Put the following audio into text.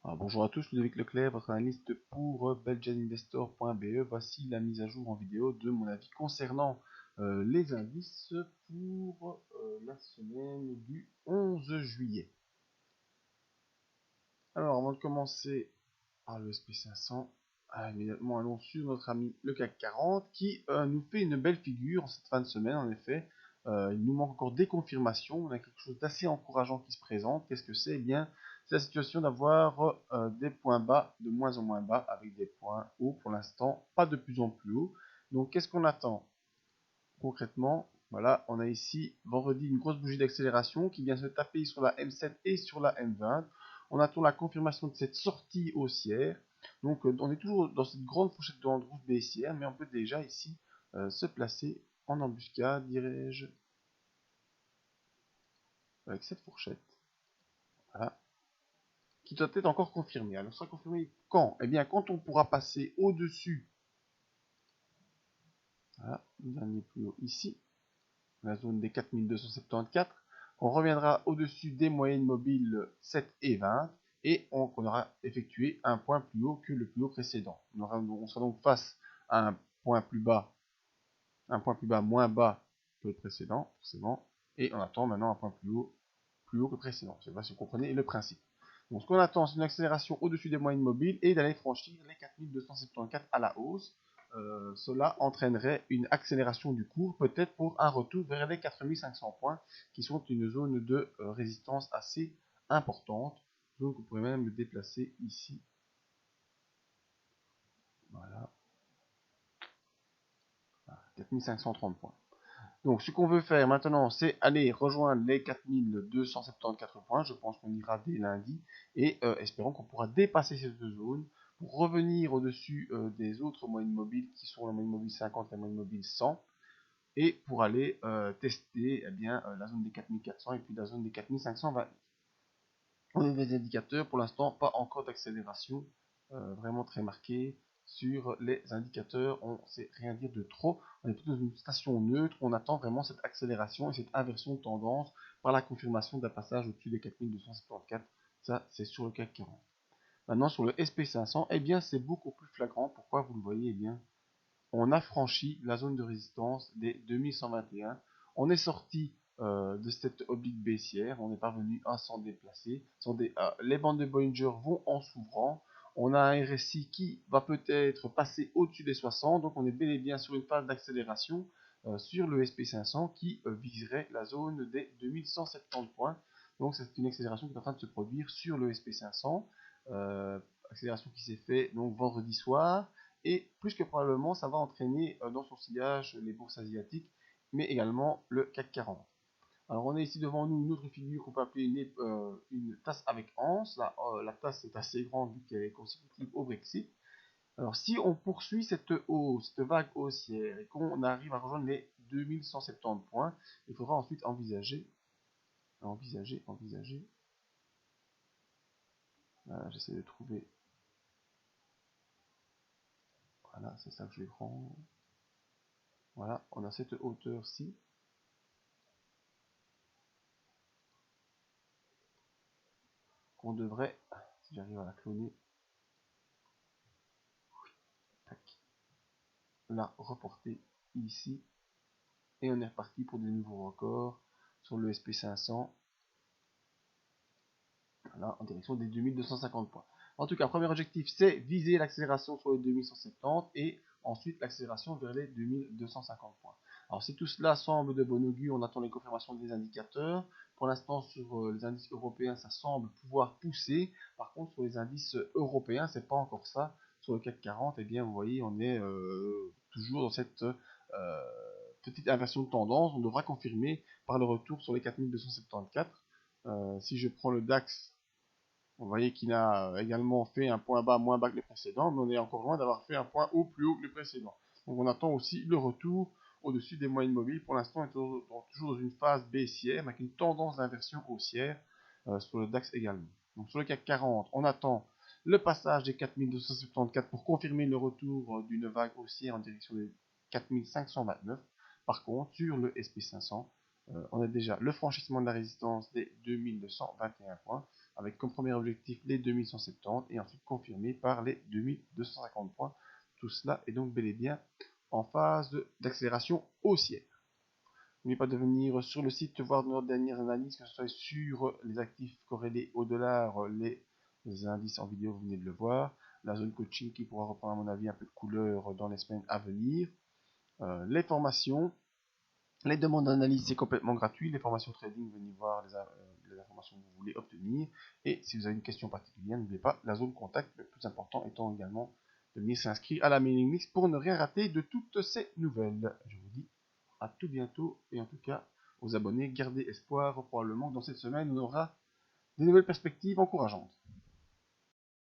Alors, bonjour à tous, Ludovic Leclerc, votre analyste pour belgianinvestor.be. Voici la mise à jour en vidéo de mon avis concernant les indices pour la semaine du 11 juillet. Alors, avant de commencer par le SP500, immédiatement allons sur notre ami le CAC 40 qui nous fait une belle figure en cette fin de semaine. En effet, il nous manque encore des confirmations. On a quelque chose d'assez encourageant qui se présente. Qu'est-ce que c'est? Eh bien, c'est la situation d'avoir des points bas de moins en moins bas avec des points hauts pour l'instant, pas de plus en plus haut. Donc, qu'est-ce qu'on attend concrètement? Voilà, on a ici vendredi une grosse bougie d'accélération qui vient se taper sur la M7 et sur la M20. On attend la confirmation de cette sortie haussière. Donc on est toujours dans cette grande fourchette de rouge baissière, mais on peut déjà ici se placer en embuscade, dirais-je, avec cette fourchette. Voilà. Qui doit être encore confirmée. Alors, sera confirmée quand? Eh bien, quand on pourra passer au-dessus, voilà, le dernier plus haut ici, la zone des 4274, on reviendra au-dessus des moyennes mobiles 7 et 20, et on aura effectué un point plus haut que le plus haut précédent. On sera donc face à un point plus bas moins bas que le précédent, forcément, et on attend maintenant un point plus haut que le précédent. Je ne sais pas si vous comprenez le principe. Donc ce qu'on attend, c'est une accélération au-dessus des moyennes mobiles et d'aller franchir les 4274 à la hausse. Cela entraînerait une accélération du cours, peut-être pour un retour vers les 4500 points, qui sont une zone de résistance assez importante. Donc vous pourrez même le déplacer ici. Voilà, 4530 points. Donc ce qu'on veut faire maintenant, c'est aller rejoindre les 4274 points. Je pense qu'on ira dès lundi. Et espérons qu'on pourra dépasser cette zone pour revenir au-dessus des autres moyennes mobiles qui sont la moyenne mobile 50 et la moyenne mobile 100. Et pour aller tester la zone des 4400 et puis la zone des 4520. On a des indicateurs, pour l'instant, pas encore d'accélération vraiment très marquée sur les indicateurs. On ne sait rien dire de trop. On est plutôt dans une station neutre. On attend vraiment cette accélération et cette inversion de tendance par la confirmation d'un passage au-dessus des 4274. Ça, c'est sur le CAC 40. Maintenant, sur le SP500, eh bien, c'est beaucoup plus flagrant. Pourquoi? Vous le voyez, eh bien, on a franchi la zone de résistance des 2121. On est sorti de cette oblique baissière, on est parvenu à s'en déplacer. Les bandes de Bollinger vont en s'ouvrant. On a un RSI qui va peut-être passer au-dessus des 60, donc on est bel et bien sur une phase d'accélération sur le SP500 qui viserait la zone des 2170 points. Donc c'est une accélération qui est en train de se produire sur le SP500. Accélération qui s'est faite donc vendredi soir. Et plus que probablement, ça va entraîner dans son sillage les bourses asiatiques, mais également le CAC 40. Alors on a ici devant nous une autre figure qu'on peut appeler une tasse avec anse. La tasse est assez grande vu qu'elle est consécutive au Brexit. Alors si on poursuit cette hausse, cette vague haussière, et qu'on arrive à rejoindre les 2170 points, il faudra ensuite envisager. J'essaie de trouver. Voilà, c'est ça que je prends. Voilà, on a cette hauteur-ci. Qu'on devrait, si j'arrive à la cloner, la reporter ici. Et on est reparti pour des nouveaux records sur le SP500. Voilà, en direction des 2250 points. En tout cas, premier objectif, c'est viser l'accélération sur les 2170 et ensuite l'accélération vers les 2250 points. Alors si tout cela semble de bon augure, on attend les confirmations des indicateurs. Pour l'instant, sur les indices européens, ça semble pouvoir pousser. Par contre, sur les indices européens, c'est pas encore ça. Sur le CAC 40, eh bien, vous voyez, on est toujours dans cette petite inversion de tendance. On devra confirmer par le retour sur les 4274. Si je prends le DAX, vous voyez qu'il a également fait un point bas moins bas que les précédents, mais on est encore loin d'avoir fait un point haut plus haut que les précédents. Donc on attend aussi le retour au-dessus des moyennes mobiles. Pour l'instant, on est toujours dans une phase baissière, avec une tendance d'inversion haussière sur le DAX également. Donc sur le CAC 40, on attend le passage des 4274 pour confirmer le retour d'une vague haussière en direction des 4529. Par contre, sur le SP500, on a déjà le franchissement de la résistance des 2221 points. avec comme premier objectif les 2170 et ensuite confirmé par les 2250 points. Tout cela est donc bel et bien en phase d'accélération haussière. N'oubliez pas de venir sur le site voir nos dernières analyses, que ce soit sur les actifs corrélés au dollar, les indices en vidéo, vous venez de le voir. La zone coaching qui pourra reprendre à mon avis un peu de couleur dans les semaines à venir. Les formations, les demandes d'analyse, c'est complètement gratuit. Les formations trading, venez voir les informations que vous voulez obtenir. Et si vous avez une question particulière, n'oubliez pas la zone contact, le plus important étant également de venir s'inscrire à la mailing list pour ne rien rater de toutes ces nouvelles. Je vous dis à tout bientôt, et en tout cas, aux abonnés, gardez espoir. Probablement que dans cette semaine, on aura des nouvelles perspectives encourageantes.